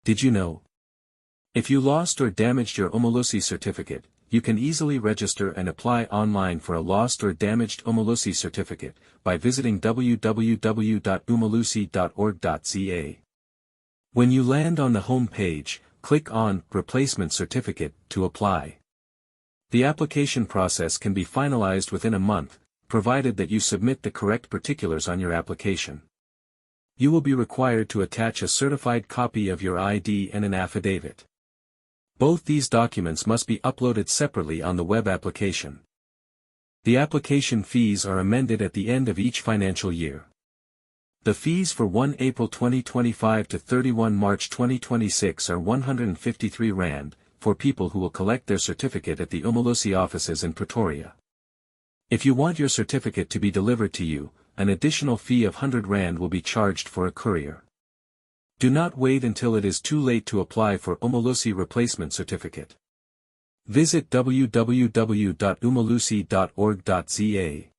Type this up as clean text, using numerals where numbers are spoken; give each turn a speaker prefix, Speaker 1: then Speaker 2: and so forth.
Speaker 1: Did you know? If you lost or damaged your Umalusi certificate, you can easily register and apply online for a lost or damaged Umalusi certificate by visiting www.umalusi.org.za. When you land on the home page, click on Replacement Certificate to apply. The application process can be finalized within a month, provided that you submit the correct particulars on your application. You will be required to attach a certified copy of your ID and an affidavit. Both these documents must be uploaded separately on the web application. The application fees are amended at the end of each financial year. The fees for 1 April 2025 to 31 March 2026 are 153 Rand, for people who will collect their certificate at the Umalusi offices in Pretoria. If you want your certificate to be delivered to you, an additional fee of 100 Rand will be charged for a courier. Do not wait until it is too late to apply for Umalusi replacement certificate. Visit www.umalusi.org.za.